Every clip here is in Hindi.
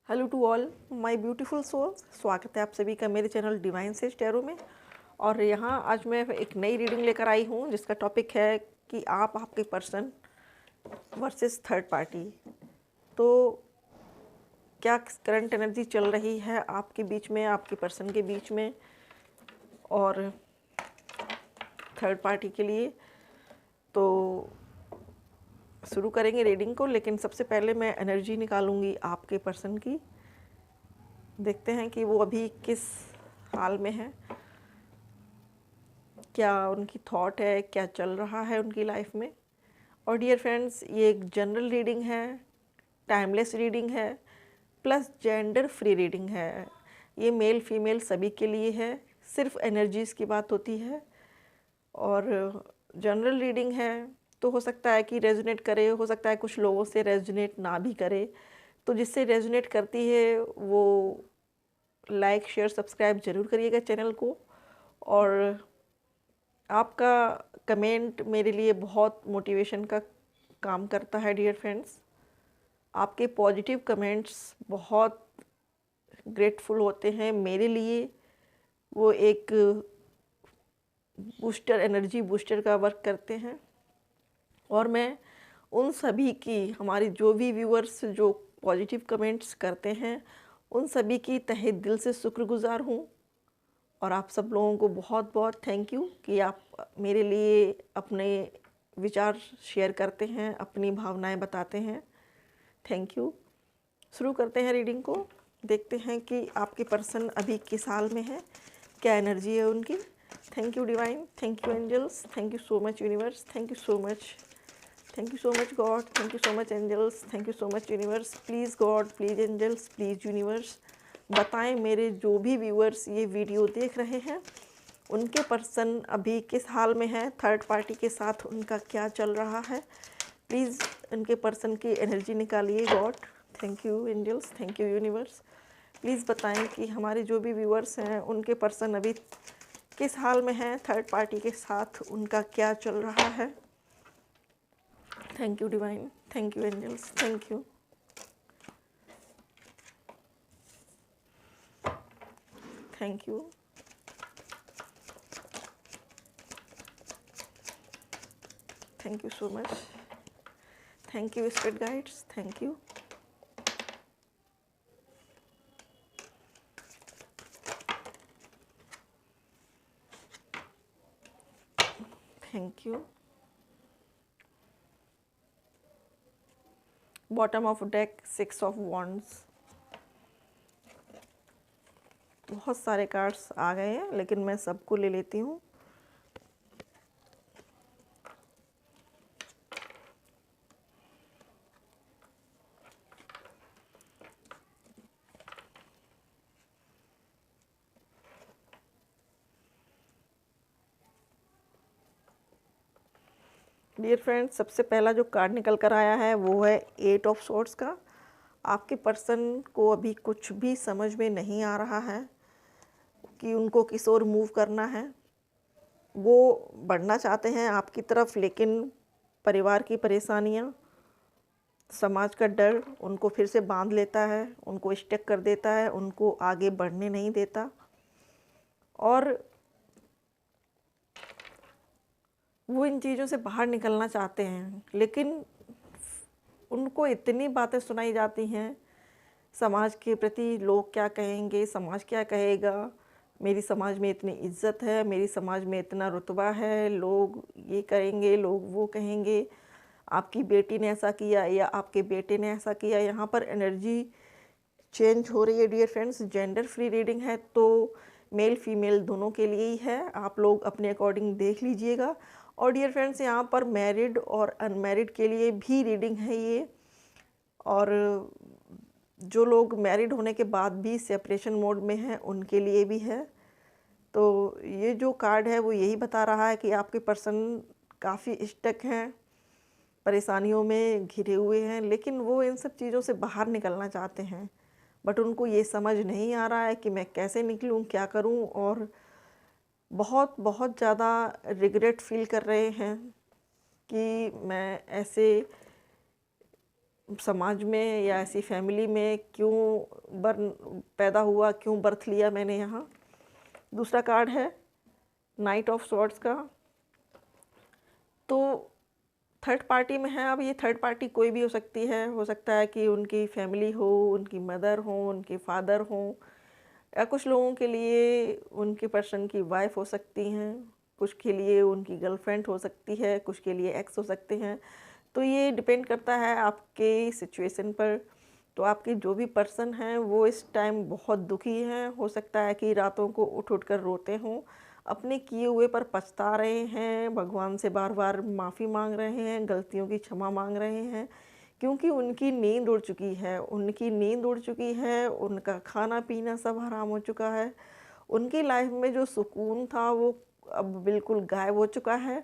Hello to all my beautiful souls. स्वागत है आप सभी का मेरे चैनल डिवाइन सेज टैरो में। और यहाँ आज मैं एक नई रीडिंग लेकर आई हूँ जिसका टॉपिक है कि आप आपके पर्सन वर्सेस थर्ड पार्टी। तो क्या करंट एनर्जी चल रही है आपके बीच में, आपके पर्सन के बीच में और थर्ड पार्टी के लिए। तो शुरू करेंगे रीडिंग को, लेकिन सबसे पहले मैं एनर्जी निकालूंगी आपके पर्सन की। देखते हैं कि वो अभी किस हाल में है, क्या उनकी थॉट है, क्या चल रहा है उनकी लाइफ में। और डियर फ्रेंड्स, ये एक जनरल रीडिंग है, टाइमलेस रीडिंग है, प्लस जेंडर फ्री रीडिंग है। ये मेल फीमेल सभी के लिए है, सिर्फ एनर्जीज़ की बात होती है। और जनरल रीडिंग है तो हो सकता है कि रेजोनेट करे, हो सकता है कुछ लोगों से रेजोनेट ना भी करे। तो जिससे रेजोनेट करती है वो लाइक शेयर सब्सक्राइब ज़रूर करिएगा चैनल को। और आपका कमेंट मेरे लिए बहुत मोटिवेशन का काम करता है डियर फ्रेंड्स। आपके पॉजिटिव कमेंट्स बहुत ग्रेटफुल होते हैं मेरे लिए। वो एक बूस्टर, एनर्जी बूस्टर का वर्क करते हैं। और मैं उन सभी की, हमारी जो भी व्यूअर्स जो पॉजिटिव कमेंट्स करते हैं, उन सभी की तहे दिल से शुक्रगुजार हूँ। और आप सब लोगों को बहुत बहुत थैंक यू कि आप मेरे लिए अपने विचार शेयर करते हैं, अपनी भावनाएं बताते हैं। Thank you. शुरू करते हैं रीडिंग को। देखते हैं कि आपके पर्सन अभी किस हाल में है, क्या एनर्जी है उनकी। Thank you divine, thank you angels, thank you so much universe, thank you so much, thank you so much God, thank you so much angels, thank you so much universe. Please God, please angels, please universe, बताएं मेरे जो भी व्यूअर्स ये वीडियो देख रहे हैं उनके पर्सन अभी किस हाल में है, थर्ड पार्टी के साथ उनका क्या चल रहा है। प्लीज़ उनके पर्सन की एनर्जी निकालिए God. Thank you angels, thank you universe. Please बताएं कि हमारे जो भी व्यूअर्स हैं उनके पर्सन अभी किस हाल में है, थर्ड पार्टी के साथ उनका क्या चल रहा है। Thank you divine, thank you angels, thank you, thank you, thank you so much, thank you spirit guides, thank you, thank you. Bottom of deck 6 of wands. बहुत सारे कार्ड्स आ गए हैं लेकिन मैं सबको ले लेती हूँ। डियर फ्रेंड्स, सबसे पहला जो कार्ड निकल कर आया है वो है 8 ऑफ सॉर्ड्स का। आपके पर्सन को अभी कुछ भी समझ में नहीं आ रहा है कि उनको किस ओर मूव करना है। वो बढ़ना चाहते हैं आपकी तरफ, लेकिन परिवार की परेशानियाँ, समाज का डर उनको फिर से बांध लेता है, उनको स्टक कर देता है, उनको आगे बढ़ने नहीं देता। और वो इन चीज़ों से बाहर निकलना चाहते हैं, लेकिन उनको इतनी बातें सुनाई जाती हैं समाज के प्रति। लोग क्या कहेंगे, समाज क्या कहेगा, मेरी समाज में इतनी इज्जत है, मेरी समाज में इतना रुतबा है, लोग ये करेंगे, लोग वो कहेंगे, आपकी बेटी ने ऐसा किया या आपके बेटे ने ऐसा किया। यहाँ पर एनर्जी चेंज हो रही है dear friends. Gender free reading है तो मेल फीमेल दोनों के लिए ही है, आप लोग अपने अकॉर्डिंग देख लीजिएगा। और डियर फ्रेंड्स, यहाँ पर मैरिड और अनमैरिड के लिए भी रीडिंग है ये। और जो लोग मैरिड होने के बाद भी सेपरेशन मोड में हैं उनके लिए भी है। तो ये जो कार्ड है वो यही बता रहा है कि आपके पर्सन काफ़ी स्टक हैं, परेशानियों में घिरे हुए हैं, लेकिन वो इन सब चीज़ों से बाहर निकलना चाहते हैं। बट उनको ये समझ नहीं आ रहा है कि मैं कैसे निकलूं, क्या करूं। और बहुत बहुत ज़्यादा रिग्रेट फील कर रहे हैं कि मैं ऐसे समाज में या ऐसी फैमिली में क्यों पैदा हुआ, क्यों बर्थ लिया मैंने यहाँ। दूसरा कार्ड है नाइट ऑफ स्वॉर्ड्स का। तो थर्ड पार्टी में है। अब ये थर्ड पार्टी कोई भी हो सकती है, हो सकता है कि उनकी फैमिली हो, उनकी मदर हो, उनके फादर हो, या कुछ लोगों के लिए उनके पर्सन की वाइफ हो सकती हैं, कुछ के लिए उनकी गर्लफ्रेंड हो सकती है, कुछ के लिए एक्स हो सकते हैं। तो ये डिपेंड करता है आपके सिचुएशन पर। तो आपके जो भी पर्सन हैं वो इस टाइम बहुत दुखी हैं। हो सकता है कि रातों को उठ उठ कर रोते हों, अपने किए हुए पर पछता रहे हैं, भगवान से बार बार माफ़ी मांग रहे हैं, गलतियों की क्षमा मांग रहे हैं, क्योंकि उनकी नींद उड़ चुकी है। उनकी नींद उड़ चुकी है, उनका खाना पीना सब हराम हो चुका है। उनकी लाइफ में जो सुकून था वो अब बिल्कुल गायब हो चुका है,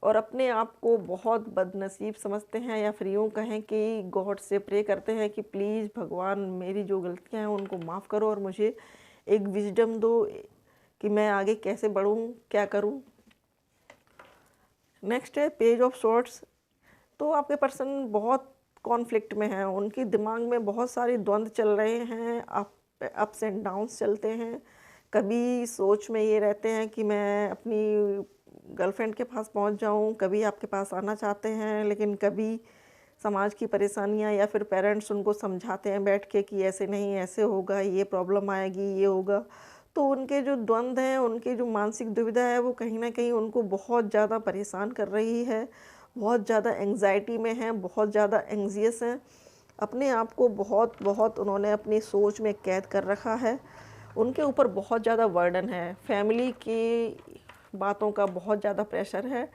और अपने आप को बहुत बदनसीब समझते हैं, या फिर यूँ कहें कि गॉड से प्रे करते हैं कि प्लीज़ भगवान मेरी जो गलतियां हैं उनको माफ़ करो और मुझे एक विजडम दो कि मैं आगे कैसे बढ़ूं, क्या करूं। नेक्स्ट है पेज ऑफ सॉर्ड्स। तो आपके पर्सन बहुत कॉन्फ्लिक्ट में हैं, उनके दिमाग में बहुत सारे द्वंद्व चल रहे हैं, अप्स एंड डाउन्स चलते हैं। कभी सोच में ये रहते हैं कि मैं अपनी गर्लफ्रेंड के पास पहुंच जाऊं, कभी आपके पास आना चाहते हैं, लेकिन कभी समाज की परेशानियां या फिर पेरेंट्स उनको समझाते हैं बैठ के कि ऐसे नहीं, ऐसे होगा, ये प्रॉब्लम आएगी, ये होगा। तो उनके जो द्वंद्व हैं, उनकी जो मानसिक दुविधा है वो कहीं ना कहीं उनको बहुत ज़्यादा परेशान कर रही है, बहुत ज़्यादा एंग्जाइटी में हैं, बहुत ज़्यादा एंग्जियस हैं। अपने आप को बहुत बहुत उन्होंने अपनी सोच में कैद कर रखा है। उनके ऊपर बहुत ज़्यादा बर्डन है, फैमिली की बातों का बहुत ज़्यादा प्रेशर है।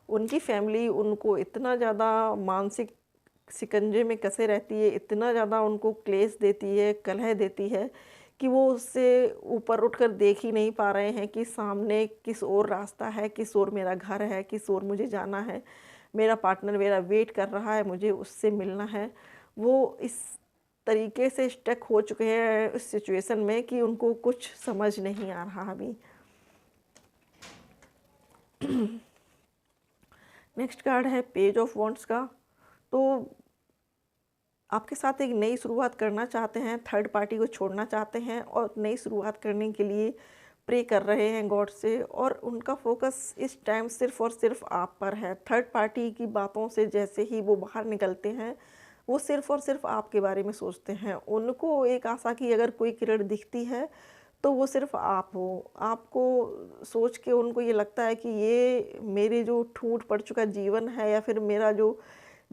उनकी फैमिली उनको इतना ज़्यादा मानसिक शिकंजे में कसे रहती है, इतना ज़्यादा उनको क्लेश देती है, कलह देती है कि वो उससे ऊपर उठकर देख ही नहीं पा रहे हैं कि सामने किस ओर रास्ता है, किस ओर मेरा घर है, किस ओर मुझे जाना है। मेरा पार्टनर मेरा वेट कर रहा है, मुझे उससे मिलना है। वो इस तरीके से स्टक हो चुके हैं इस सिचुएशन में कि उनको कुछ समझ नहीं आ रहा अभी। नेक्स्ट कार्ड है पेज ऑफ वॉन्ड्स का। तो आपके साथ एक नई शुरुआत करना चाहते हैं, थर्ड पार्टी को छोड़ना चाहते हैं और नई शुरुआत करने के लिए प्रे कर रहे हैं गॉड से, और उनका फोकस इस टाइम सिर्फ़ और सिर्फ आप पर है। थर्ड पार्टी की बातों से जैसे ही वो बाहर निकलते हैं, वो सिर्फ़ और सिर्फ आपके बारे में सोचते हैं। उनको एक आशा की अगर कोई किरण दिखती है तो वो सिर्फ आप हो। आपको सोच के उनको ये लगता है कि ये मेरे जो ठूंठ पड़ चुका जीवन है, या फिर मेरा जो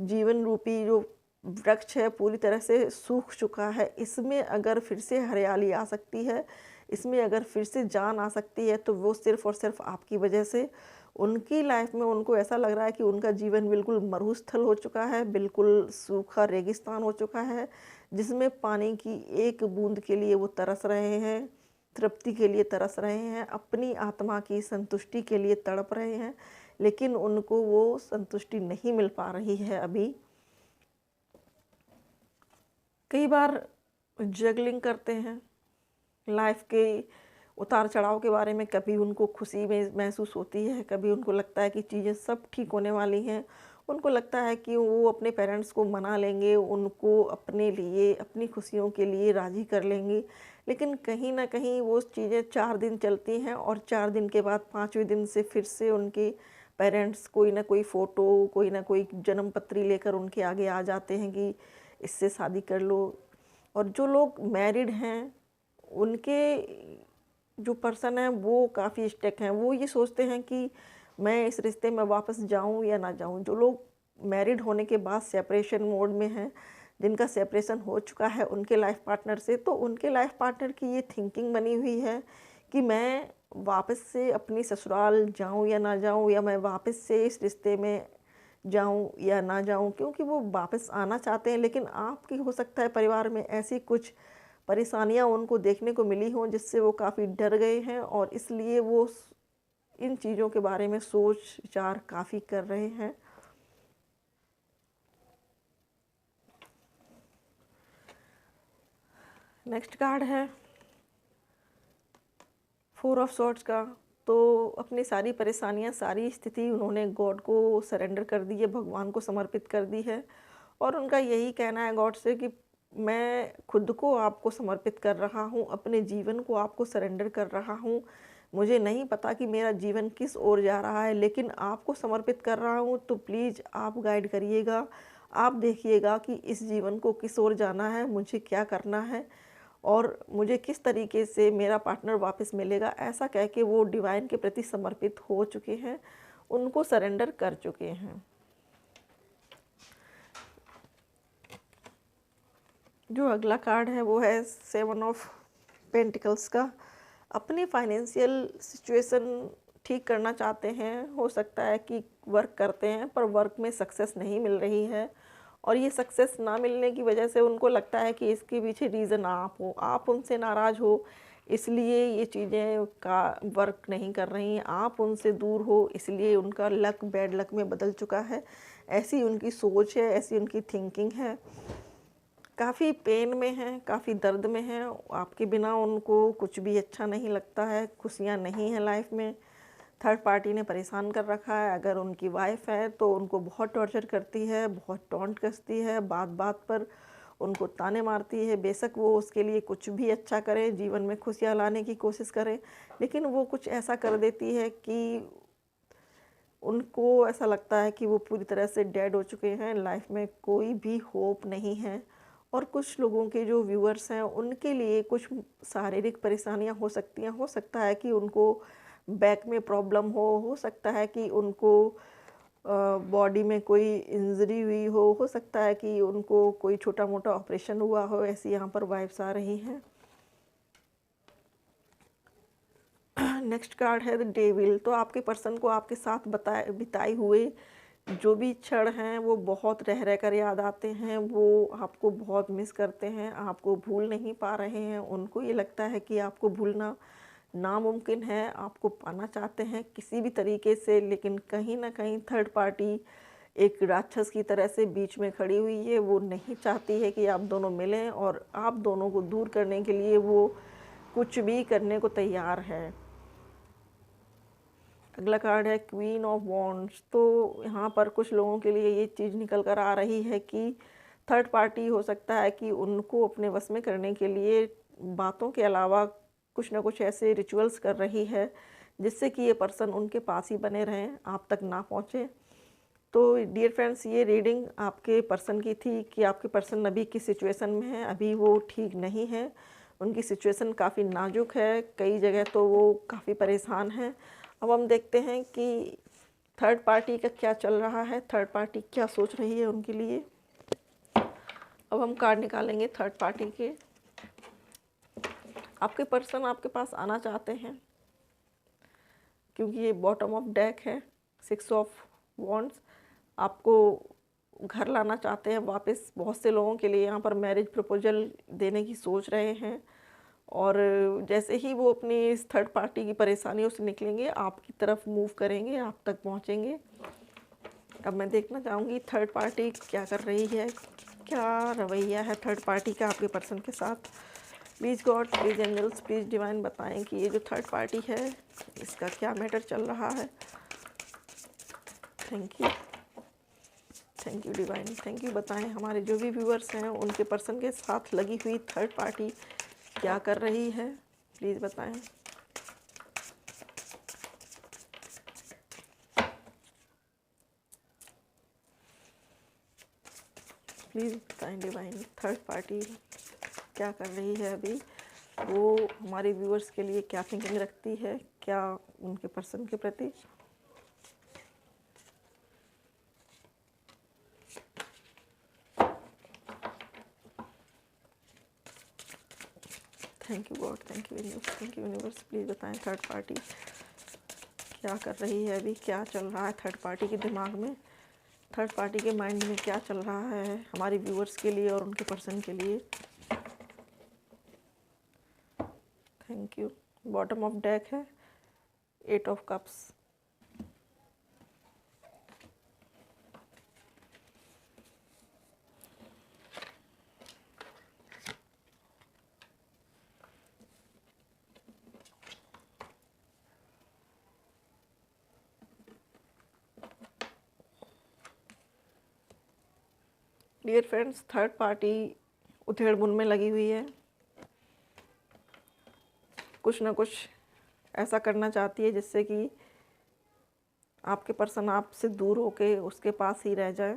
जीवन रूपी जो वृक्ष है पूरी तरह से सूख चुका है, इसमें अगर फिर से हरियाली आ सकती है, इसमें अगर फिर से जान आ सकती है, तो वो सिर्फ़ और सिर्फ आपकी वजह से। उनकी लाइफ में उनको ऐसा लग रहा है कि उनका जीवन बिल्कुल मरुस्थल हो चुका है, बिल्कुल सूखा रेगिस्तान हो चुका है, जिसमें पानी की एक बूंद के लिए वो तरस रहे हैं, तृप्ति के लिए तरस रहे हैं, अपनी आत्मा की संतुष्टि के लिए तड़प रहे हैं, लेकिन उनको वो संतुष्टि नहीं मिल पा रही है अभी। कई बार जगलिंग करते हैं लाइफ के उतार चढ़ाव के बारे में। कभी उनको खुशी में महसूस होती है, कभी उनको लगता है कि चीज़ें सब ठीक होने वाली हैं। उनको लगता है कि वो अपने पेरेंट्स को मना लेंगे, उनको अपने लिए, अपनी खुशियों के लिए राज़ी कर लेंगे। लेकिन कहीं ना कहीं वो चीज़ें 4 दिन चलती हैं, और 4 दिन के बाद 5वें दिन से फिर से उनके पेरेंट्स कोई ना कोई फ़ोटो, कोई ना कोई जन्म पत्री लेकर उनके आगे आ जाते हैं कि इससे शादी कर लो। और जो लोग मैरिड हैं, उनके जो पर्सन हैं वो काफ़ी स्टक हैं। वो ये सोचते हैं कि मैं इस रिश्ते में वापस जाऊं या ना जाऊं। जो लोग मैरिड होने के बाद सेपरेशन मोड में हैं, जिनका सेपरेशन हो चुका है उनके लाइफ पार्टनर से, तो उनके लाइफ पार्टनर की ये थिंकिंग बनी हुई है कि मैं वापस से अपनी ससुराल जाऊं या ना जाऊं, या मैं वापस से इस रिश्ते में जाऊं या ना जाऊं, क्योंकि वो वापस आना चाहते हैं। लेकिन आपकी हो सकता है परिवार में ऐसी कुछ परेशानियां उनको देखने को मिली हों जिससे वो काफ़ी डर गए हैं, और इसलिए वो इन चीज़ों के बारे में सोच विचार काफ़ी कर रहे हैं। नेक्स्ट कार्ड है 4 ऑफ सॉर्ड्स का। तो अपनी सारी परेशानियां, सारी स्थिति उन्होंने गॉड को सरेंडर कर दी है, भगवान को समर्पित कर दी है, और उनका यही कहना है गॉड से कि मैं खुद को आपको समर्पित कर रहा हूँ, अपने जीवन को आपको सरेंडर कर रहा हूँ। मुझे नहीं पता कि मेरा जीवन किस ओर जा रहा है, लेकिन आपको समर्पित कर रहा हूँ, तो प्लीज़ आप गाइड करिएगा। आप देखिएगा कि इस जीवन को किस ओर जाना है, मुझे क्या करना है और मुझे किस तरीके से मेरा पार्टनर वापस मिलेगा। ऐसा कह के वो डिवाइन के प्रति समर्पित हो चुके हैं, उनको सरेंडर कर चुके हैं। जो अगला कार्ड है वो है 7 ऑफ पेंटिकल्स का। अपनी फाइनेंशियल सिचुएशन ठीक करना चाहते हैं, हो सकता है कि वर्क करते हैं पर वर्क में सक्सेस नहीं मिल रही है, और ये सक्सेस ना मिलने की वजह से उनको लगता है कि इसके पीछे रीज़न आप हो, आप उनसे नाराज़ हो, इसलिए ये चीज़ें का वर्क नहीं कर रही, आप उनसे दूर हो, इसलिए उनका लक बैड लक में बदल चुका है। ऐसी उनकी सोच है, ऐसी उनकी थिंकिंग है। काफ़ी पेन में हैं, काफ़ी दर्द में हैं, आपके बिना उनको कुछ भी अच्छा नहीं लगता है, खुशियाँ नहीं हैं लाइफ में। थर्ड पार्टी ने परेशान कर रखा है। अगर उनकी वाइफ है तो उनको बहुत टॉर्चर करती है, बहुत टॉन्ट कसती है, बात बात पर उनको ताने मारती है। बेशक वो उसके लिए कुछ भी अच्छा करें, जीवन में खुशियाँ लाने की कोशिश करें, लेकिन वो कुछ ऐसा कर देती है कि उनको ऐसा लगता है कि वो पूरी तरह से डेड हो चुके हैं, लाइफ में कोई भी होप नहीं है। और कुछ लोगों के जो व्यूअर्स हैं उनके लिए कुछ शारीरिक परेशानियां हो सकती हैं। हो सकता है कि उनको बैक में प्रॉब्लम हो सकता है कि उनको बॉडी में कोई इंजरी हुई हो सकता है कि उनको कोई छोटा मोटा ऑपरेशन हुआ हो, ऐसी यहाँ पर वाइब्स आ रही हैं। नेक्स्ट कार्ड है द डेविल। तो आपके पर्सन को आपके साथ बिताए हुए जो भी क्षण हैं वो बहुत रह रह कर याद आते हैं, वो आपको बहुत मिस करते हैं, आपको भूल नहीं पा रहे हैं। उनको ये लगता है कि आपको भूलना नामुमकिन है, आपको पाना चाहते हैं किसी भी तरीके से, लेकिन कहीं ना कहीं थर्ड पार्टी एक राक्षस की तरह से बीच में खड़ी हुई है। वो नहीं चाहती है कि आप दोनों मिलें, और आप दोनों को दूर करने के लिए वो कुछ भी करने को तैयार है। अगला कार्ड है क्वीन ऑफ वॉन्ड्स। तो यहाँ पर कुछ लोगों के लिए ये चीज़ निकल कर आ रही है कि थर्ड पार्टी हो सकता है कि उनको अपने वश में करने के लिए बातों के अलावा कुछ ना कुछ ऐसे रिचुअल्स कर रही है जिससे कि ये पर्सन उनके पास ही बने रहें, आप तक ना पहुँचे। तो डियर फ्रेंड्स, ये रीडिंग आपके पर्सन की थी कि आपके पर्सन अभी किस सिचुएशन में है। अभी वो ठीक नहीं है, उनकी सिचुएशन काफ़ी नाजुक है, कई जगह तो वो काफ़ी परेशान हैं। अब हम देखते हैं कि थर्ड पार्टी का क्या चल रहा है, थर्ड पार्टी क्या सोच रही है उनके लिए। अब हम कार्ड निकालेंगे थर्ड पार्टी के। आपके पर्सन आपके पास आना चाहते हैं क्योंकि ये बॉटम ऑफ डेक है, 6 ऑफ वॉन्ड्स। आपको घर लाना चाहते हैं वापस। बहुत से लोगों के लिए यहाँ पर मैरिज प्रपोजल देने की सोच रहे हैं, और जैसे ही वो अपनी इस थर्ड पार्टी की परेशानियों से निकलेंगे आपकी तरफ मूव करेंगे, आप तक पहुँचेंगे। अब मैं देखना चाहूँगी थर्ड पार्टी क्या कर रही है, क्या रवैया है थर्ड पार्टी का आपके पर्सन के साथ। Please God, please angels, please divine बताएं कि ये जो थर्ड पार्टी है इसका क्या मैटर चल रहा है। Thank you, thank you divine, thank you. बताएं हमारे जो भी व्यूअर्स हैं उनके पर्सन के साथ लगी हुई थर्ड पार्टी क्या कर रही है, प्लीज़ बताएं। प्लीज़ बताएं डिवाइन, थर्ड पार्टी क्या कर रही है अभी, वो हमारे व्यूअर्स के लिए क्या थिंकिंग रखती है, क्या उनके पर्सन के प्रति। Thank you God, thank you universe, thank you universe. Please बताएं थर्ड पार्टी क्या कर रही है अभी, क्या चल रहा है थर्ड पार्टी के दिमाग में, थर्ड पार्टी के माइंड में क्या चल रहा है हमारे व्यूअर्स के लिए और उनके पर्सन के लिए। Thank you. Bottom of deck है 8 of cups. Dear friends, third party उधेड़-बुन में लगी हुई है। कुछ ना कुछ ऐसा करना चाहती है जिससे कि आपके पर्सन आपसे दूर होके उसके पास ही रह जाए।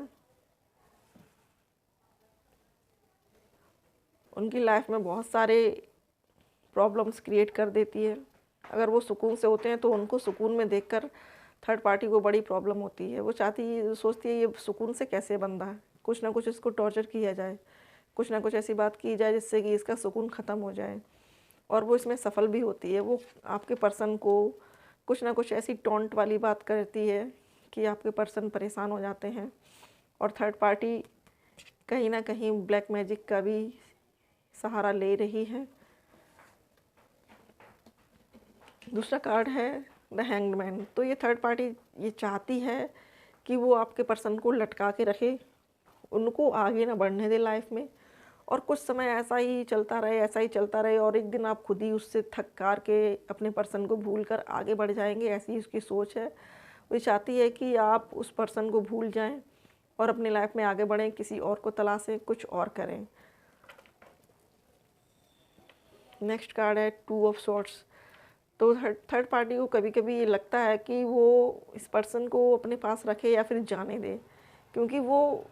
उनकी लाइफ में बहुत सारे प्रॉब्लम्स क्रिएट कर देती है। अगर वो सुकून से होते हैं तो उनको सुकून में देखकर थर्ड पार्टी को बड़ी प्रॉब्लम होती है। वो सोचती है ये सुकून से कैसे बंदा है, कुछ ना कुछ इसको टॉर्चर किया जाए, कुछ ना कुछ ऐसी बात की जाए जिससे कि इसका सुकून ख़त्म हो जाए। और वो इसमें सफल भी होती है। वो आपके पर्सन को कुछ ना कुछ ऐसी टॉन्ट वाली बात करती है कि आपके पर्सन परेशान हो जाते हैं। और थर्ड पार्टी कहीं ना कहीं ब्लैक मैजिक का भी सहारा ले रही है। दूसरा कार्ड है द हैंग्ड मैन। तो ये थर्ड पार्टी ये चाहती है कि वो आपके पर्सन को लटका के रखे, उनको आगे ना बढ़ने दे लाइफ में, और कुछ समय ऐसा ही चलता रहे, ऐसा ही चलता रहे, और एक दिन आप खुद ही उससे थक हार के अपने पर्सन को भूल कर आगे बढ़ जाएंगे। ऐसी उसकी सोच है। वो चाहती है कि आप उस पर्सन को भूल जाएं और अपनी लाइफ में आगे बढ़ें, किसी और को तलाशें, कुछ और करें। नेक्स्ट कार्ड है टू ऑफ सॉर्ड्स। तो थर्ड पार्टी को कभी कभी ये लगता है कि वो इस पर्सन को अपने पास रखे या फिर जाने दे, क्योंकि वो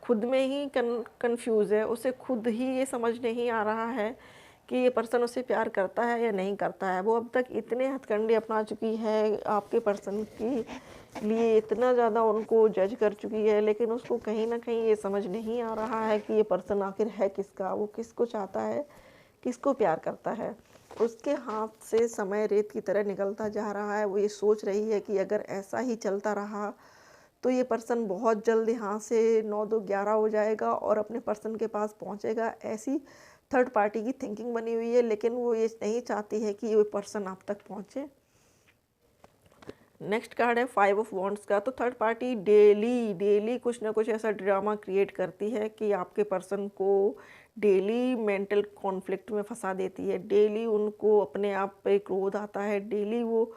खुद में ही कंफ्यूज है। उसे खुद ही ये समझ नहीं आ रहा है कि ये पर्सन उसे प्यार करता है या नहीं करता है। वो अब तक इतने हथकंडे अपना चुकी है आपके पर्सन के लिए, इतना ज़्यादा उनको जज कर चुकी है, लेकिन उसको कहीं ना कहीं ये समझ नहीं आ रहा है कि ये पर्सन आखिर है किसका, वो किसको चाहता है, किसको प्यार करता है। उसके हाथ से समय रेत की तरह निकलता जा रहा है। वो ये सोच रही है कि अगर ऐसा ही चलता रहा तो ये पर्सन बहुत जल्द यहाँ से 9-2-11 हो जाएगा और अपने पर्सन के पास पहुँचेगा। ऐसी थर्ड पार्टी की थिंकिंग बनी हुई है, लेकिन वो ये नहीं चाहती है कि ये पर्सन आप तक पहुँचे। नेक्स्ट कार्ड है 5 ऑफ वॉन्ड्स का। तो थर्ड पार्टी डेली कुछ ना कुछ ऐसा ड्रामा क्रिएट करती है कि आपके पर्सन को डेली मेंटल कॉन्फ्लिक्ट में फंसा देती है। डेली उनको अपने आप पे क्रोध आता है। डेली वो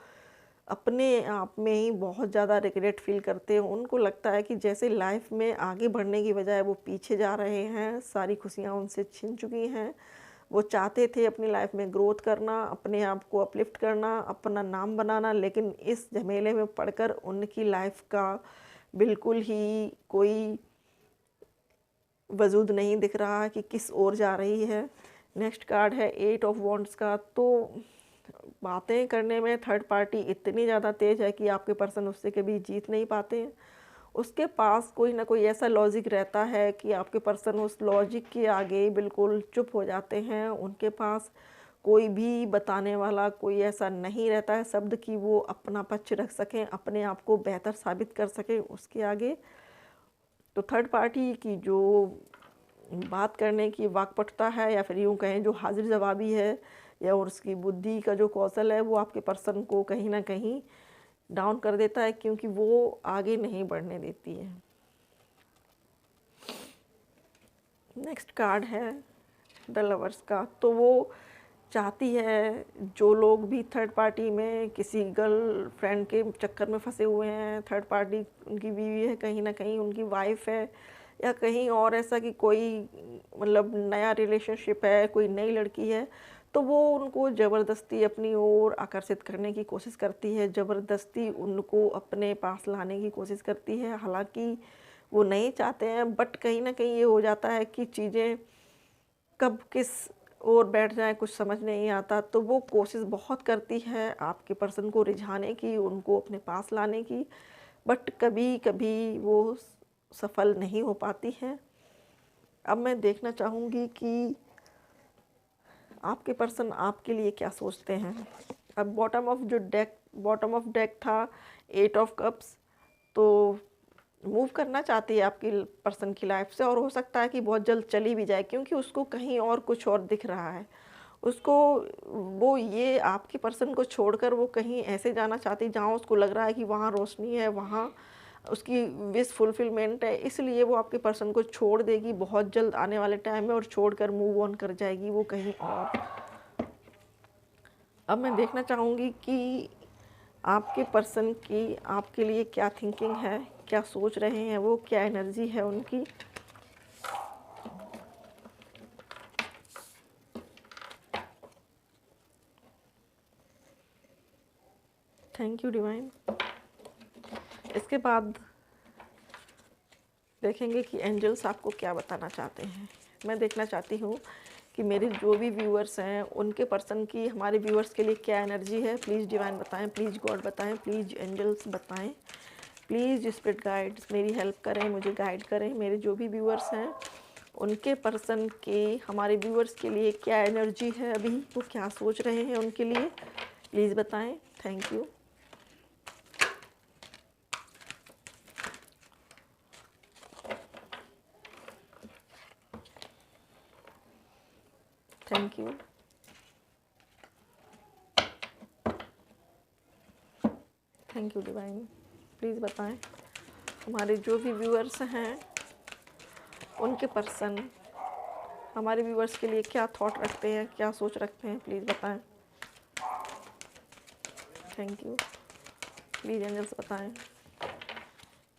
अपने आप में ही बहुत ज़्यादा रिग्रेट फील करते हैं। उनको लगता है कि जैसे लाइफ में आगे बढ़ने की बजाय वो पीछे जा रहे हैं, सारी खुशियाँ उनसे छिन चुकी हैं। वो चाहते थे अपनी लाइफ में ग्रोथ करना, अपने आप को अपलिफ्ट करना, अपना नाम बनाना, लेकिन इस झमेले में पड़कर उनकी लाइफ का बिल्कुल ही कोई वजूद नहीं दिख रहा कि किस ओर जा रही है। नेक्स्ट कार्ड है 8 ऑफ वॉन्ड्स का। तो बातें करने में थर्ड पार्टी इतनी ज़्यादा तेज़ है कि आपके पर्सन उससे कभी जीत नहीं पाते हैं। उसके पास कोई ना कोई ऐसा लॉजिक रहता है कि आपके पर्सन उस लॉजिक के आगे बिल्कुल चुप हो जाते हैं। उनके पास कोई भी बताने वाला कोई ऐसा नहीं रहता है शब्द कि वो अपना पक्ष रख सकें, अपने आप को बेहतर साबित कर सकें उसके आगे। तो थर्ड पार्टी की जो बात करने की वाकपटुता है, या फिर यूँ कहें जो हाजिर जवाबी है, या और उसकी बुद्धि का जो कौशल है, वो आपके पर्सन को कहीं ना कहीं डाउन कर देता है, क्योंकि वो आगे नहीं बढ़ने देती है। नेक्स्ट कार्ड है द लवर्स का। तो वो चाहती है, जो लोग भी थर्ड पार्टी में किसी गर्ल फ्रेंड के चक्कर में फंसे हुए हैं, थर्ड पार्टी उनकी बीवी है, कहीं ना कहीं उनकी वाइफ है, या कहीं और ऐसा कि कोई मतलब नया रिलेशनशिप है, कोई नई लड़की है, तो वो उनको ज़बरदस्ती अपनी ओर आकर्षित करने की कोशिश करती है, ज़बरदस्ती उनको अपने पास लाने की कोशिश करती है। हालांकि वो नहीं चाहते हैं, बट कहीं ना कहीं ये हो जाता है कि चीज़ें कब किस ओर बैठ जाए कुछ समझ नहीं आता। तो वो कोशिश बहुत करती है आपके पर्सन को रिझाने की, उनको अपने पास लाने की, बट कभी कभी वो सफल नहीं हो पाती है। अब मैं देखना चाहूँगी कि आपके पर्सन आपके लिए क्या सोचते हैं। अब बॉटम ऑफ डेक था 8 ऑफ कप्स। तो मूव करना चाहती है आपकी पर्सन की लाइफ से, और हो सकता है कि बहुत जल्द चली भी जाए, क्योंकि उसको कहीं और कुछ और दिख रहा है। उसको वो ये आपके पर्सन को छोड़कर वो कहीं ऐसे जाना चाहती है जहाँ उसको लग रहा है कि वहाँ रोशनी है, वहाँ उसकी विश फुलफिलमेंट है। इसलिए वो आपके पर्सन को छोड़ देगी बहुत जल्द आने वाले टाइम में, और छोड़कर मूव ऑन कर जाएगी वो कहीं और। अब मैं देखना चाहूँगी कि आपके पर्सन की आपके लिए क्या थिंकिंग है, क्या सोच रहे हैं वो, क्या एनर्जी है उनकी। Thank you divine. इसके बाद देखेंगे कि एंजल्स आपको क्या बताना चाहते हैं। मैं देखना चाहती हूँ कि मेरे जो भी व्यूअर्स हैं उनके पर्सन की हमारे व्यूअर्स के लिए क्या एनर्जी है। प्लीज़ डिवाइन बताएं, प्लीज़ गॉड बताएं, प्लीज़ एंजल्स बताएं, प्लीज़ स्पिरिट गाइड्स मेरी हेल्प करें, मुझे गाइड करें। मेरे जो भी व्यूअर्स हैं उनके पर्सन के हमारे व्यूअर्स के लिए क्या एनर्जी है, अभी वो क्या सोच रहे हैं उनके लिए, प्लीज़ बताएं। Thank you. Thank you. Thank you divine. Please बताएं हमारे जो भी व्यूअर्स हैं उनके पर्सन हमारे व्यूअर्स के लिए क्या थॉट रखते हैं, क्या सोच रखते हैं, प्लीज़ बताएं। Thank you. प्लीज़ एंजल्स बताएं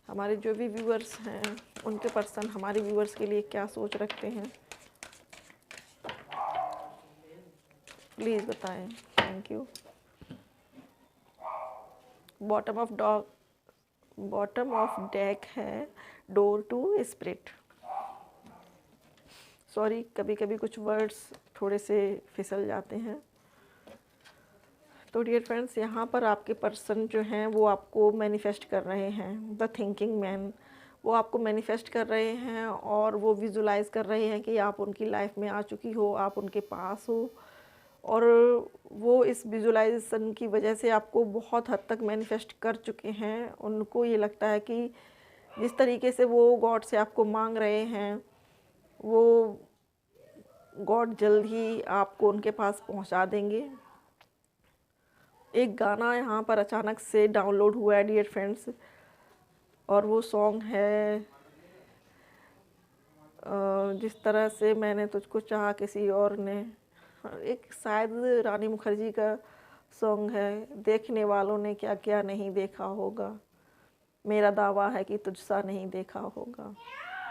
हमारे जो भी व्यूअर्स हैं उनके पर्सन हमारे व्यूअर्स के लिए क्या सोच रखते हैं, प्लीज़ बताएं। Thank you. Bottom of deck है डोर टू स्पिरिट। सॉरी, कभी कभी कुछ वर्ड्स थोड़े से फिसल जाते हैं। तो डियर फ्रेंड्स, यहाँ पर आपके पर्सन जो हैं वो आपको मैनिफेस्ट कर रहे हैं, द थिंकिंग मैन। वो आपको मैनिफेस्ट कर रहे हैं और वो विजुलाइज कर रहे हैं कि आप उनकी लाइफ में आ चुकी हो, आप उनके पास हो, और वो इस विजुलाइजेशन की वजह से आपको बहुत हद तक मैनिफेस्ट कर चुके हैं। उनको ये लगता है कि जिस तरीके से वो गॉड से आपको मांग रहे हैं वो गॉड जल्द ही आपको उनके पास पहुंचा देंगे। एक गाना यहाँ पर अचानक से डाउनलोड हुआ है डियर फ्रेंड्स, और वो सॉन्ग है जिस तरह से मैंने तुझको चाहा किसी और ने। एक शायद रानी मुखर्जी का सॉन्ग है, देखने वालों ने क्या क्या नहीं देखा होगा, मेरा दावा है कि तुझसा नहीं देखा होगा।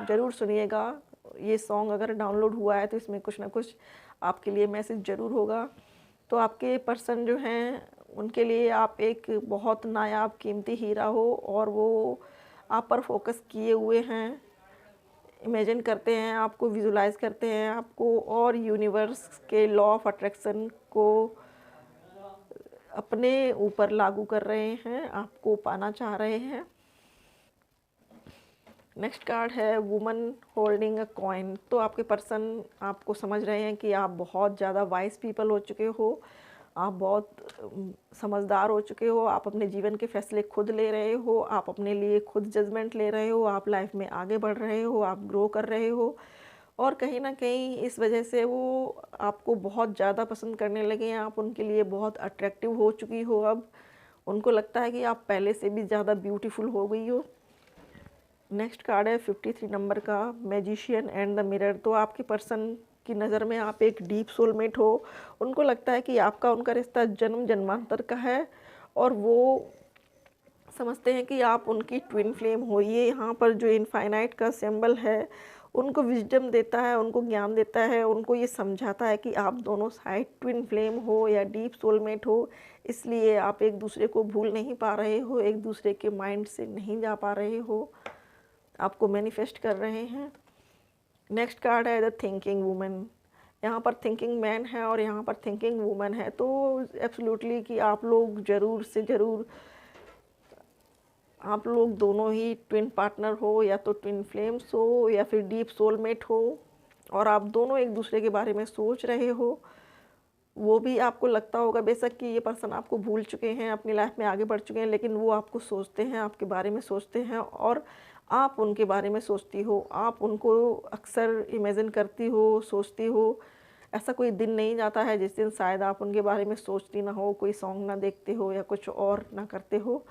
ज़रूर सुनिएगा, ये सॉन्ग अगर डाउनलोड हुआ है तो इसमें कुछ ना कुछ आपके लिए मैसेज ज़रूर होगा। तो आपके पर्सन जो हैं उनके लिए आप एक बहुत नायाब कीमती हीरा हो, और वो आप पर फोकस किए हुए हैं, इमेजिन करते हैं आपको, विजुलाइज करते हैं आपको, और यूनिवर्स के लॉ ऑफ अट्रैक्शन को अपने ऊपर लागू कर रहे हैं, आपको पाना चाह रहे हैं। नेक्स्ट कार्ड है वुमन होल्डिंग अ कॉइन। तो आपके पर्सन आपको समझ रहे हैं कि आप बहुत ज़्यादा वाइज पीपल हो चुके हो, आप बहुत समझदार हो चुके हो, आप अपने जीवन के फैसले खुद ले रहे हो, आप अपने लिए खुद जजमेंट ले रहे हो, आप लाइफ में आगे बढ़ रहे हो, आप ग्रो कर रहे हो, और कहीं ना कहीं इस वजह से वो आपको बहुत ज़्यादा पसंद करने लगे हैं, आप उनके लिए बहुत अट्रैक्टिव हो चुकी हो। अब उनको लगता है कि आप पहले से भी ज़्यादा ब्यूटीफुल हो गई हो। नेक्स्ट कार्ड है 53 नंबर का, मैजिशियन एंड द मिरर। तो आपके पर्सन की नज़र में आप एक डीप सोलमेट हो। उनको लगता है कि आपका उनका रिश्ता जन्म जन्मांतर का है, और वो समझते हैं कि आप उनकी ट्विन फ्लेम हो। ये यहाँ पर जो इनफाइनाइट का सिंबल है उनको विजडम देता है, उनको ज्ञान देता है, उनको ये समझाता है कि आप दोनों साइड ट्विन फ्लेम हो या डीप सोलमेट हो, इसलिए आप एक दूसरे को भूल नहीं पा रहे हो, एक दूसरे के माइंड से नहीं जा पा रहे हो, आपको मैनिफेस्ट कर रहे हैं। नेक्स्ट कार्ड है द थिंकिंग वुमन। यहाँ पर थिंकिंग मैन है और यहाँ पर थिंकिंग वुमन है। तो एब्सोल्युटली कि आप लोग ज़रूर से ज़रूर, आप लोग दोनों ही ट्विन पार्टनर हो, या तो ट्विन फ्लेम्स हो या फिर डीप सोलमेट हो, और आप दोनों एक दूसरे के बारे में सोच रहे हो। वो भी आपको लगता होगा बेशक कि ये पर्सन आपको भूल चुके हैं, अपनी लाइफ में आगे बढ़ चुके हैं, लेकिन वो आपको सोचते हैं, आपके बारे में सोचते हैं, और आप उनके बारे में सोचती हो, आप उनको अक्सर इमेजिन करती हो, सोचती हो। ऐसा कोई दिन नहीं जाता है जिस दिन शायद आप उनके बारे में सोचती ना हो, कोई सॉन्ग ना देखते हो या कुछ और ना करते हो।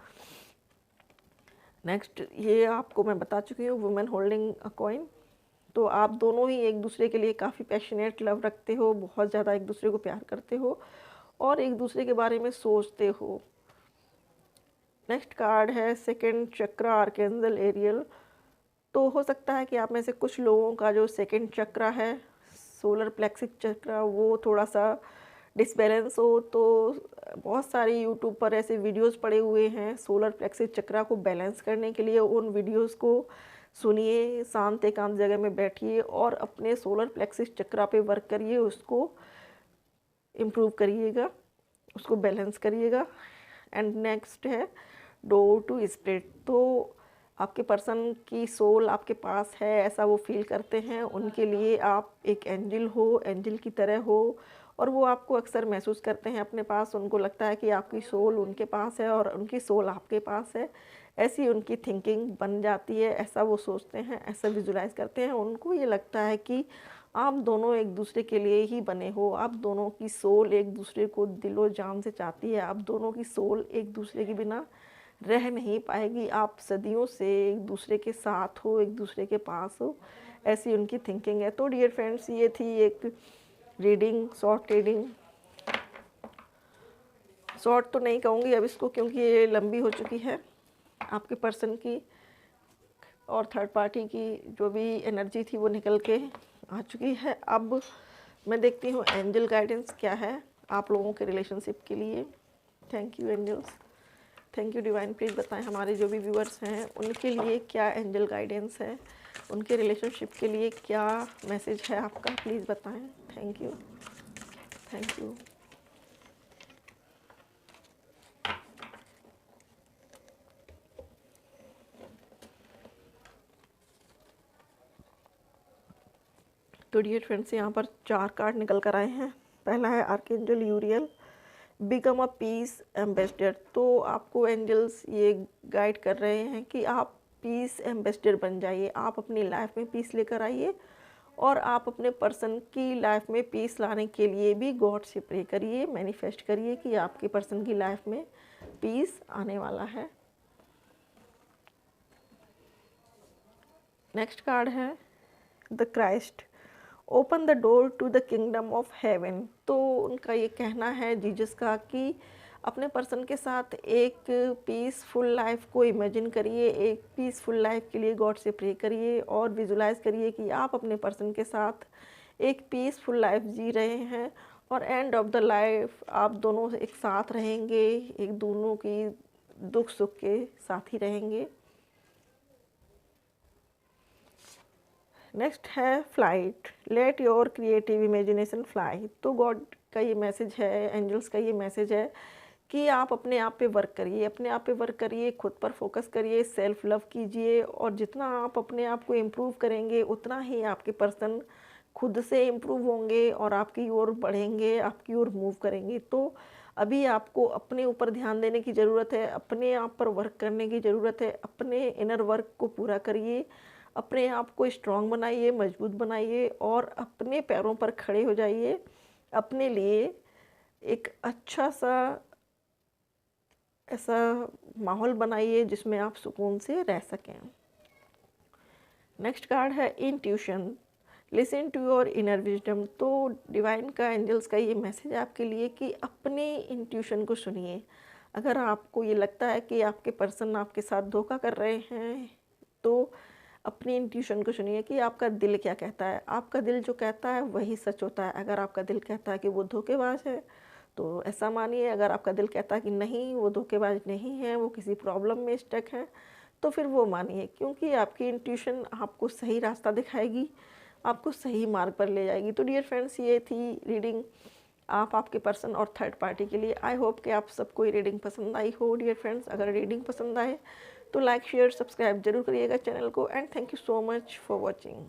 नेक्स्ट, ये आपको मैं बता चुकी हूँ, वुमेन होल्डिंग अ कॉइन। तो आप दोनों ही एक दूसरे के लिए काफ़ी पैशनेट लव रखते हो, बहुत ज़्यादा एक दूसरे को प्यार करते हो और एक दूसरे के बारे में सोचते हो। नेक्स्ट कार्ड है सेकंड चक्र, आर्कएंजल एरियल। तो हो सकता है कि आप में से कुछ लोगों का जो सेकंड चक्र है, सोलर प्लेक्सिस चक्र, वो थोड़ा सा डिसबैलेंस हो तो बहुत सारे यूट्यूब पर ऐसे वीडियोस पड़े हुए हैं सोलर प्लेक्सिस चक्रा को बैलेंस करने के लिए। उन वीडियोस को सुनिए, शांत एकांत जगह में बैठिए और अपने सोलर प्लेक्सिस चक्रा पे वर्क करिए, उसको इम्प्रूव करिएगा, उसको बैलेंस करिएगा। एंड नेक्स्ट है डोर टू स्पिरिट। तो आपके पर्सन की सोल आपके पास है, ऐसा वो फील करते हैं, उनके लिए आप एक एंजल हो, एंजल की तरह हो, और वो आपको अक्सर महसूस करते हैं अपने पास। उनको लगता है कि आपकी सोल उनके पास है और उनकी सोल आपके पास है, ऐसी उनकी थिंकिंग बन जाती है, ऐसा वो सोचते हैं, ऐसा विजुलाइज करते हैं। उनको ये लगता है कि आप दोनों एक दूसरे के लिए ही बने हो, आप दोनों की सोल एक दूसरे को दिलो जान से चाहती है, आप दोनों की सोल एक दूसरे के बिना रह नहीं पाएगी, आप सदियों से एक दूसरे के साथ हो, एक दूसरे के पास हो, ऐसी उनकी थिंकिंग है। तो डियर फ्रेंड्स, ये थी एक रीडिंग, शॉर्ट रीडिंग। शॉर्ट तो नहीं कहूँगी अब इसको, क्योंकि ये लंबी हो चुकी है। आपके पर्सन की और थर्ड पार्टी की जो भी एनर्जी थी वो निकल के आ चुकी है। अब मैं देखती हूँ एंजल गाइडेंस क्या है आप लोगों के रिलेशनशिप के लिए। Thank you angels, thank you divine. Please बताएं हमारे जो भी व्यूअर्स हैं उनके लिए क्या एंजल गाइडेंस है, उनके रिलेशनशिप के लिए क्या मैसेज है आपका, प्लीज़ बताएं। Thank you, thank you. तो डियर फ्रेंड्स, यहाँ पर 4 कार्ड निकल कर आए हैं। पहला है archangel यूरियल, become a piece ambassador. तो आपको एंजल्स ये गाइड कर रहे हैं कि आप पीस एम्बेसडर बन जाइए, आप अपनी लाइफ में पीस लेकर आइए और आप अपने पर्सन की लाइफ में पीस लाने के लिए भी गॉड से प्रे करिए, मैनिफेस्ट करिए कि आपके पर्सन की लाइफ में पीस आने वाला है। नेक्स्ट कार्ड है the Christ, open the door to the kingdom of heaven. तो उनका ये कहना है जीसस का कि अपने पर्सन के साथ एक पीसफुल लाइफ को इमेजिन करिए, एक पीसफुल लाइफ के लिए गॉड से प्रे करिए और विजुलाइज करिए कि आप अपने पर्सन के साथ एक पीसफुल लाइफ जी रहे हैं और एंड ऑफ द लाइफ आप दोनों एक साथ रहेंगे, एक दोनों की दुख सुख के साथ ही रहेंगे। नेक्स्ट है flight, let your creative imagination fly. तो गॉड का ये मैसेज है, एंजल्स का ये मैसेज है कि आप अपने आप पे वर्क करिए, अपने आप पे वर्क करिए, खुद पर फोकस करिए, सेल्फ लव कीजिए और जितना आप अपने आप को इम्प्रूव करेंगे उतना ही आपके पर्सन खुद से इम्प्रूव होंगे और आपकी ओर बढ़ेंगे, आपकी ओर मूव करेंगे। तो अभी आपको अपने ऊपर ध्यान देने की ज़रूरत है, अपने आप पर वर्क करने की ज़रूरत है, अपने इनर वर्क को पूरा करिए, अपने आप को स्ट्रांग बनाइए, मजबूत बनाइए और अपने पैरों पर खड़े हो जाइए, अपने लिए एक अच्छा सा ऐसा माहौल बनाइए जिसमें आप सुकून से रह सकें। नेक्स्ट कार्ड है intuition, listen to your inner wisdom. तो डिवाइन का, एंजल्स का ये मैसेज है आपके लिए कि अपने इंट्यूशन को सुनिए। अगर आपको ये लगता है कि आपके पर्सन आपके साथ धोखा कर रहे हैं तो अपनी इंट्यूशन को सुनिए कि आपका दिल क्या कहता है। आपका दिल जो कहता है वही सच होता है। अगर आपका दिल कहता है कि वो धोखेबाज है तो ऐसा मानिए, अगर आपका दिल कहता है कि नहीं वो धोखेबाज नहीं है, वो किसी प्रॉब्लम में स्टक है, तो फिर वो मानिए, क्योंकि आपकी इंट्यूशन आपको सही रास्ता दिखाएगी, आपको सही मार्ग पर ले जाएगी। तो डियर फ्रेंड्स, ये थी रीडिंग आप आपके पर्सन और थर्ड पार्टी के लिए। आई होप कि आप सबको ये रीडिंग पसंद आई हो। डियर फ्रेंड्स, अगर रीडिंग पसंद आए तो लाइक शेयर सब्सक्राइब जरूर करिएगा चैनल को। And thank you so much for watching.